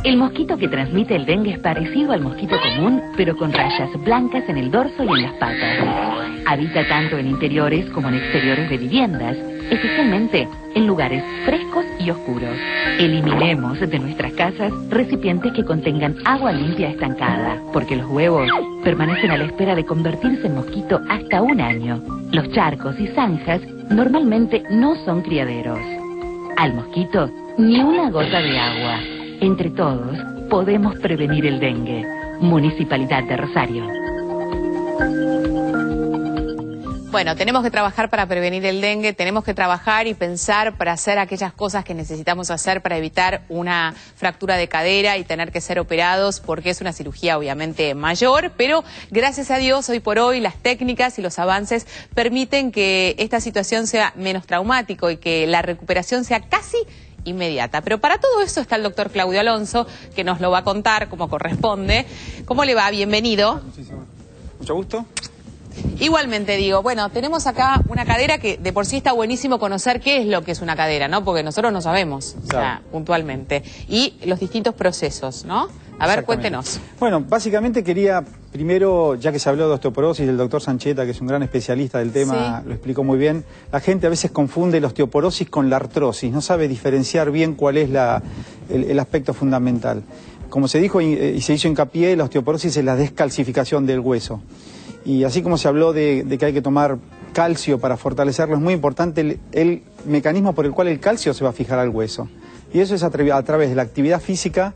El mosquito que transmite el dengue es parecido al mosquito común, pero con rayas blancas en el dorso y en las patas. Habita tanto en interiores como en exteriores de viviendas, especialmente en lugares frescos y oscuros. Eliminemos de nuestras casas recipientes que contengan agua limpia estancada, porque los huevos permanecen a la espera de convertirse en mosquito hasta 1 año. Los charcos y zanjas normalmente no son criaderos. Al mosquito, ni una gota de agua. Entre todos, podemos prevenir el dengue. Municipalidad de Rosario. Bueno, tenemos que trabajar para prevenir el dengue, tenemos que trabajar y pensar para hacer aquellas cosas que necesitamos hacer para evitar una fractura de cadera y tener que ser operados, porque es una cirugía obviamente mayor, pero gracias a Dios hoy por hoy las técnicas y los avances permiten que esta situación sea menos traumático y que la recuperación sea casi inmediata. Pero para todo eso está el doctor Claudio Alonso, que nos lo va a contar como corresponde. ¿Cómo le va? Bienvenido. Muchísimo. Mucho gusto. Igualmente digo, bueno, tenemos acá una cadera que de por sí está buenísimo conocer qué es lo que es una cadera, ¿no? Porque nosotros no sabemos, claro, o sea, puntualmente. Y los distintos procesos, ¿no? A ver, cuéntenos. Bueno, básicamente quería, primero, ya que se habló de osteoporosis, el doctor Sancheta, que es un gran especialista del tema, sí, lo explicó muy bien. La gente a veces confunde la osteoporosis con la artrosis, no sabe diferenciar bien cuál es el aspecto fundamental. Como se dijo y se hizo hincapié, la osteoporosis es la descalcificación del hueso. Y así como se habló de que hay que tomar calcio para fortalecerlo, es muy importante el mecanismo por el cual el calcio se va a fijar al hueso. Y eso es a través de la actividad física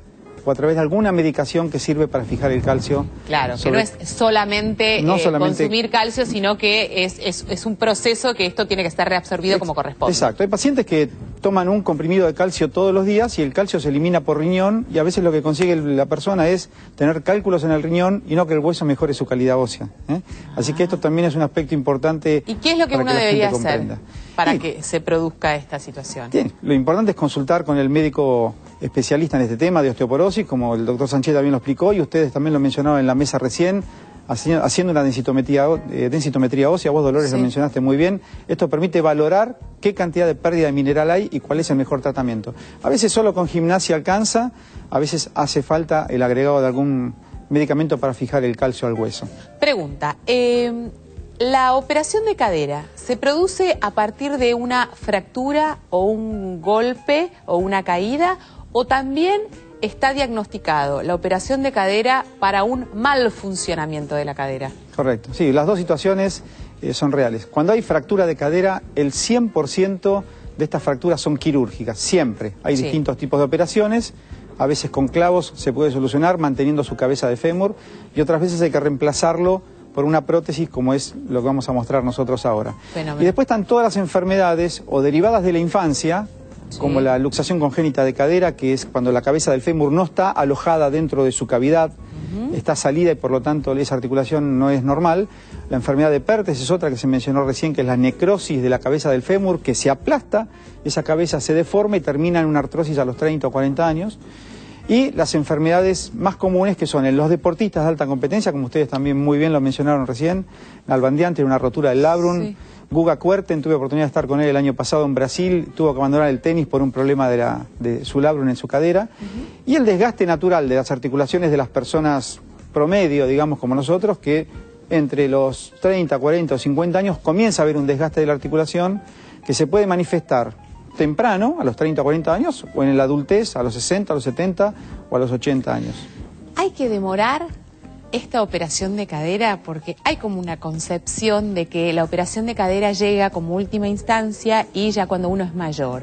o a través de alguna medicación que sirve para fijar el calcio. Claro, que no es solamente, consumir calcio, sino que es un proceso que esto tiene que estar reabsorbido como corresponde. Exacto, hay pacientes que toman un comprimido de calcio todos los días y el calcio se elimina por riñón y a veces lo que consigue la persona es tener cálculos en el riñón y no que el hueso mejore su calidad ósea. Así que esto también es un aspecto importante. ¿Y qué es lo que uno debería hacer para que se produzca esta situación? Bien, lo importante es consultar con el médico especialista en este tema de osteoporosis, como el doctor Sánchez también lo explicó y ustedes también lo mencionaron en la mesa recién, haciendo una densitometría ósea, vos Dolores lo mencionaste muy bien. Esto permite valorar qué cantidad de pérdida de mineral hay y cuál es el mejor tratamiento. A veces solo con gimnasia alcanza, a veces hace falta el agregado de algún medicamento para fijar el calcio al hueso. Pregunta, ¿la operación de cadera se produce a partir de una fractura o un golpe o una caída o también está diagnosticado la operación de cadera para un mal funcionamiento de la cadera? Correcto, sí, las dos situaciones son reales. Cuando hay fractura de cadera, el 100% de estas fracturas son quirúrgicas, siempre. Hay distintos tipos de operaciones, a veces con clavos se puede solucionar manteniendo su cabeza de fémur y otras veces hay que reemplazarlo por una prótesis como es lo que vamos a mostrar nosotros ahora. Fenómeno. Y después están todas las enfermedades o derivadas de la infancia, como la luxación congénita de cadera, que es cuando la cabeza del fémur no está alojada dentro de su cavidad, está salida y por lo tanto esa articulación no es normal. La enfermedad de Perthes es otra que se mencionó recién, que es la necrosis de la cabeza del fémur, que se aplasta, esa cabeza se deforma y termina en una artrosis a los 30 o 40 años. Y las enfermedades más comunes que son en los deportistas de alta competencia, como ustedes también muy bien lo mencionaron recién, Nalbandian tiene una rotura del labrum, Guga Kuerten, tuve oportunidad de estar con él el año pasado en Brasil, tuvo que abandonar el tenis por un problema de su labrum en su cadera, y el desgaste natural de las articulaciones de las personas promedio, digamos como nosotros, que entre los 30, 40 o 50 años comienza a haber un desgaste de la articulación que se puede manifestar temprano, a los 30 o 40 años, o en la adultez, a los 60, a los 70 o a los 80 años. ¿Hay que demorar esta operación de cadera? Porque hay como una concepción de que la operación de cadera llega como última instancia y ya cuando uno es mayor.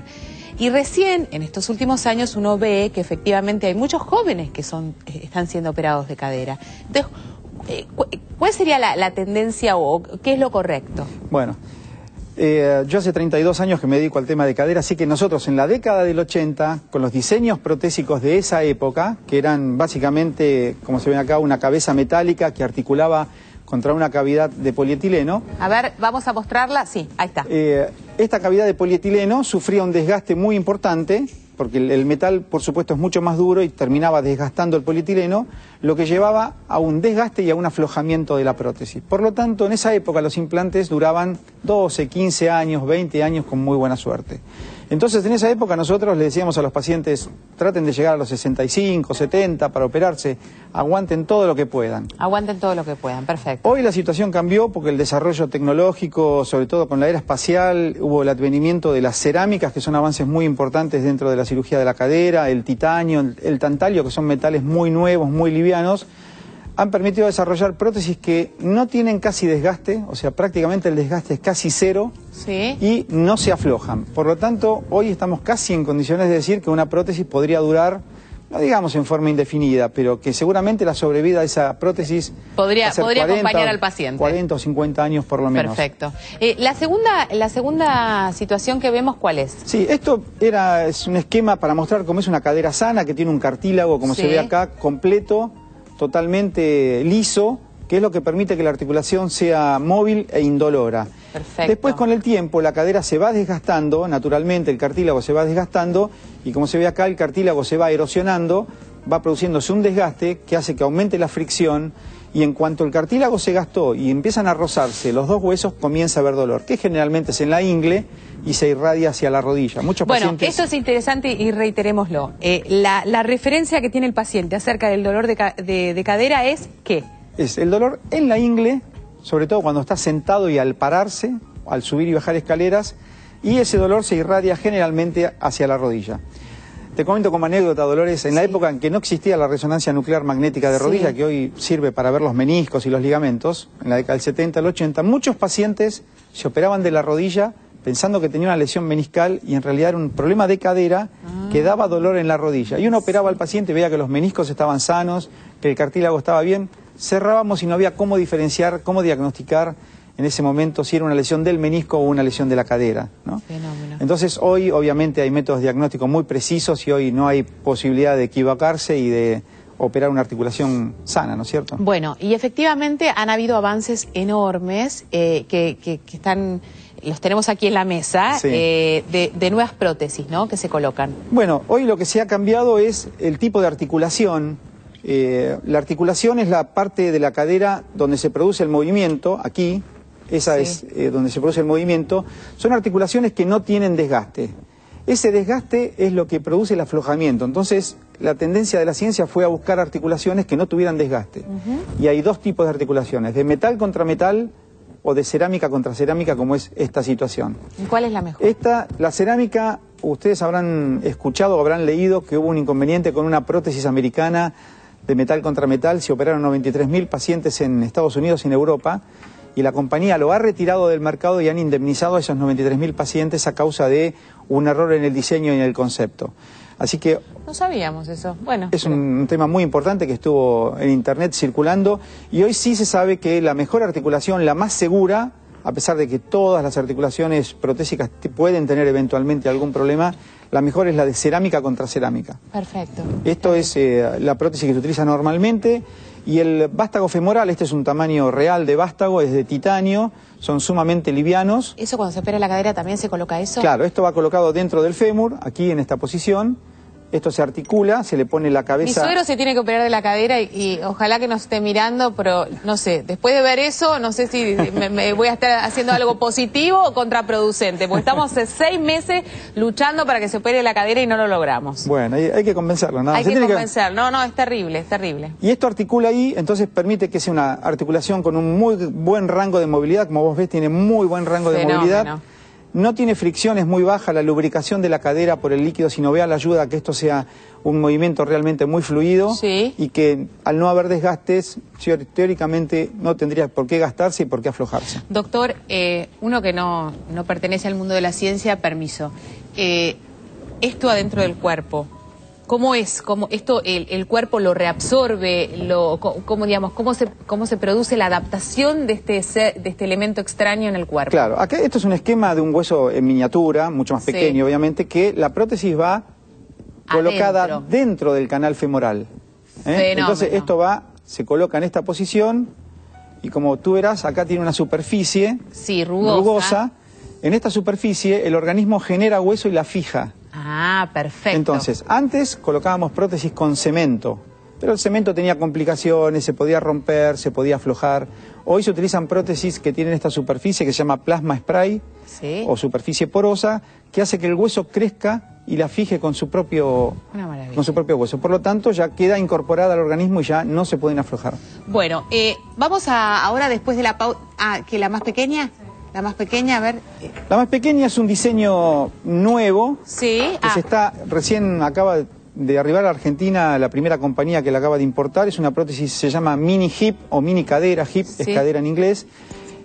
Y recién, en estos últimos años, uno ve que efectivamente hay muchos jóvenes que están siendo operados de cadera. Entonces, ¿cuál sería la tendencia o qué es lo correcto? Bueno, yo hace 32 años que me dedico al tema de cadera, así que nosotros en la década del 80, con los diseños protésicos de esa época, que eran básicamente, como se ven acá, una cabeza metálica que articulaba contra una cavidad de polietileno. A ver, vamos a mostrarla. Sí, ahí está. Esta cavidad de polietileno sufría un desgaste muy importante, porque el metal, por supuesto, es mucho más duro y terminaba desgastando el polietileno, lo que llevaba a un desgaste y a un aflojamiento de la prótesis. Por lo tanto, en esa época los implantes duraban 12, 15 años, 20 años con muy buena suerte. Entonces, en esa época nosotros le decíamos a los pacientes, traten de llegar a los 65, 70 para operarse, aguanten todo lo que puedan. Aguanten todo lo que puedan, perfecto. Hoy la situación cambió porque el desarrollo tecnológico, sobre todo con la era espacial, hubo el advenimiento de las cerámicas, que son avances muy importantes dentro de la cirugía de la cadera, el titanio, el tantalio, que son metales muy nuevos, muy livianos, han permitido desarrollar prótesis que no tienen casi desgaste, o sea, prácticamente el desgaste es casi cero, ¿sí? Y no se aflojan. Por lo tanto, hoy estamos casi en condiciones de decir que una prótesis podría durar, no digamos en forma indefinida, pero que seguramente la sobrevida de esa prótesis podría 40, acompañar al paciente. 40 o 50 años por lo menos. Perfecto. La segunda situación que vemos, ¿cuál es? Sí, esto es un esquema para mostrar cómo es una cadera sana, que tiene un cartílago, como se ve acá, completo, totalmente liso, que es lo que permite que la articulación sea móvil e indolora. Perfecto. Después, con el tiempo, la cadera se va desgastando, naturalmente el cartílago se va desgastando, y como se ve acá, el cartílago se va erosionando, va produciéndose un desgaste que hace que aumente la fricción, y en cuanto el cartílago se gastó y empiezan a rozarse los dos huesos, comienza a haber dolor, que generalmente es en la ingle y se irradia hacia la rodilla. Muchos pacientes... Esto es interesante y reiterémoslo. La referencia que tiene el paciente acerca del dolor de cadera es ¿qué? Es el dolor en la ingle, sobre todo cuando está sentado y al pararse, al subir y bajar escaleras, y ese dolor se irradia generalmente hacia la rodilla. Te comento como anécdota, Dolores, en la época en que no existía la resonancia nuclear magnética de rodilla, que hoy sirve para ver los meniscos y los ligamentos, en la década del 70 al 80, muchos pacientes se operaban de la rodilla pensando que tenía una lesión meniscal y en realidad era un problema de cadera que daba dolor en la rodilla. Y uno operaba al paciente y veía que los meniscos estaban sanos, que el cartílago estaba bien, cerrábamos y no había cómo diferenciar, cómo diagnosticar en ese momento si era una lesión del menisco o una lesión de la cadera, ¿no? Fenómeno. Entonces hoy obviamente hay métodos diagnósticos muy precisos y hoy no hay posibilidad de equivocarse y de operar una articulación sana, ¿no es cierto? Bueno, y efectivamente han habido avances enormes que están, los tenemos aquí en la mesa, Sí. de nuevas prótesis, ¿no?, que se colocan. Bueno, hoy lo que se ha cambiado es el tipo de articulación. La articulación es la parte de la cadera donde se produce el movimiento, aquí. Esa es donde se produce el movimiento. Son articulaciones que no tienen desgaste. Ese desgaste es lo que produce el aflojamiento. Entonces, la tendencia de la ciencia fue a buscar articulaciones que no tuvieran desgaste. Y hay dos tipos de articulaciones, de metal contra metal o de cerámica contra cerámica, como es esta situación. ¿Y cuál es la mejor? La cerámica, ustedes habrán escuchado o habrán leído que hubo un inconveniente con una prótesis americana de metal contra metal. Se operaron 93.000 pacientes en Estados Unidos y en Europa, y la compañía lo ha retirado del mercado y han indemnizado a esos 93.000 pacientes a causa de un error en el diseño y en el concepto. Así que... No sabíamos eso. Bueno. Es un tema muy importante que estuvo en internet circulando, y hoy sí se sabe que la mejor articulación, la más segura, a pesar de que todas las articulaciones protésicas pueden tener eventualmente algún problema, la mejor es la de cerámica contra cerámica. Perfecto. Esto es la prótesis que se utiliza normalmente. Y el vástago femoral, este es un tamaño real de vástago, es de titanio, son sumamente livianos. ¿Eso cuando se opera la cadera también se coloca eso? Claro, esto va colocado dentro del fémur, aquí en esta posición. Esto se articula, se le pone la cabeza... Mi suegro se tiene que operar de la cadera y ojalá que nos esté mirando, pero no sé, después de ver eso, no sé si me voy a estar haciendo algo positivo o contraproducente, porque estamos 6 meses luchando para que se opere la cadera y no lo logramos. Bueno, hay que convencerlo, ¿no? Hay que convencerlo, no, es terrible, es terrible. Y esto articula ahí, entonces permite que sea una articulación con un muy buen rango de movilidad, como vos ves, tiene muy buen rango de movilidad. No tiene fricción, es muy baja, la lubricación de la cadera por el líquido sinovial ayuda a que esto sea un movimiento realmente muy fluido, y que al no haber desgastes, teóricamente no tendría por qué gastarse y por qué aflojarse. Doctor, uno que no pertenece al mundo de la ciencia, permiso, esto adentro del cuerpo, ¿cómo es? ¿Cómo esto el cuerpo lo reabsorbe? ¿Cómo se produce la adaptación de este elemento extraño en el cuerpo? Claro, acá esto es un esquema de un hueso en miniatura, mucho más pequeño, obviamente, que la prótesis va colocada dentro del canal femoral. Entonces esto se coloca en esta posición y como tú verás, acá tiene una superficie rugosa. En esta superficie el organismo genera hueso y la fija. Ah, perfecto. Entonces, antes colocábamos prótesis con cemento. Pero el cemento tenía complicaciones, se podía romper, se podía aflojar. Hoy se utilizan prótesis que tienen esta superficie que se llama plasma spray, ¿sí?, o superficie porosa, que hace que el hueso crezca y la fije con su propio hueso. Por lo tanto, ya queda incorporada al organismo y ya no se pueden aflojar. Bueno, vamos ahora, después de la pausa, que la más pequeña. La más pequeña, a ver. La más pequeña es un diseño nuevo. Sí. Recién acaba de arribar a Argentina la primera compañía que la acaba de importar. Es una prótesis, se llama mini hip o mini cadera. Hip es cadera en inglés.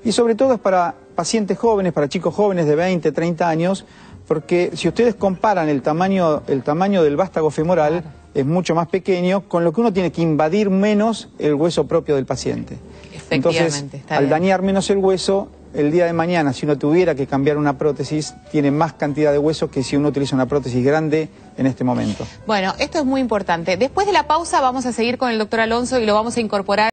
Y sobre todo es para pacientes jóvenes, para chicos jóvenes de 20, 30 años, porque si ustedes comparan el tamaño del vástago femoral, es mucho más pequeño, con lo que uno tiene que invadir menos el hueso propio del paciente. Entonces, al dañar menos el hueso, el día de mañana, si uno tuviera que cambiar una prótesis, tiene más cantidad de hueso que si uno utiliza una prótesis grande en este momento. Bueno, esto es muy importante. Después de la pausa vamos a seguir con el doctor Alonso y lo vamos a incorporar